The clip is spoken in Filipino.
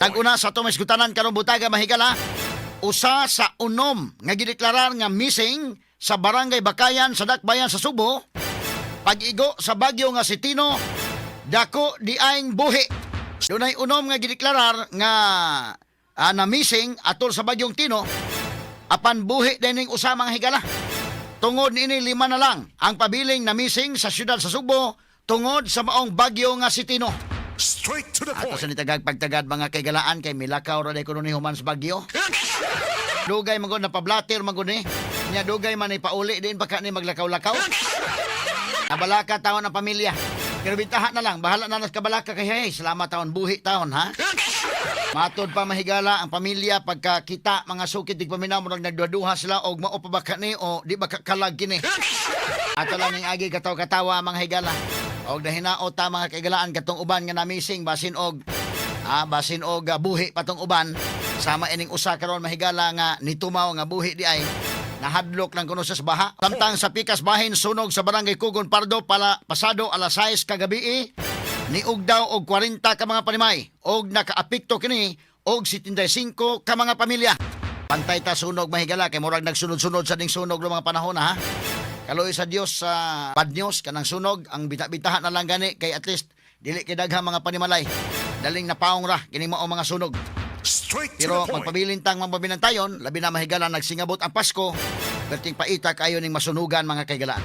Tag-una sa itong maskutanan karong butaga mahigala, usa sa unom nga gideklarar nga missing sa Barangay Bakayan sa Dakbayan sa Subo, pag-igo sa bagyo nga si Tino, dako di aing buhi. Dunay unom nga gideklarar nga na missing atol sa bagyong Tino, apan buhi dining usa mga higala. Tungod ini 5 na lang ang pabiling na missing sa siyudad sa Subo tungod sa maong bagyo nga si Tino. Straight to the Ato point. sa nitagag pagtagad mga kaigalaan kay milakaw ra ko ni human sa bagyo. Dugay man gud na pablater man gud ni. Nya dugay man ay pauli din baka ni maglakaw-lakaw. Nabalaka taon ang pamilya. Pero bintahan na lang, bahala na nas kabalaka kay hey, salamat taon buhi taon ha. Matod pa mahigala ang pamilya pagkakita mga sukit dig paminaw murag nagduduha sila og mao pa ba ni o di ba kalag kini. Ato lang ning agi kataw-katawa mga higala. Og dahinaot ta mga kaigalaan katong uban nga na-missing basin og buhi patong uban sama ining usa karon mahigala nga nitumaw nga buhi di ay nahadlok lang kuno sa baha. Samtang sa pikas bahin sunog sa barangay Kugon Pardo pasado alas 6 kagabi niug daw og 40 ka mga panimay og nakaapekto kini og 75 ka mga pamilya. Pantay ta sunog mahigala kay murag nagsunod-sunod sa ding sunog ng mga panahon ha. Kaloy sa Dios sa bad news kanang sunog ang bita-bitahan na lang gani kay at least dili kay daghang mga panimalay. Daling napaong ra kini mao mga sunog. Straight to Pero the point. magpabilintang mambabinantayon, labi na mahigala nagsingabot ang Pasko, perting paita kayo ning masunugan mga kaigalaan.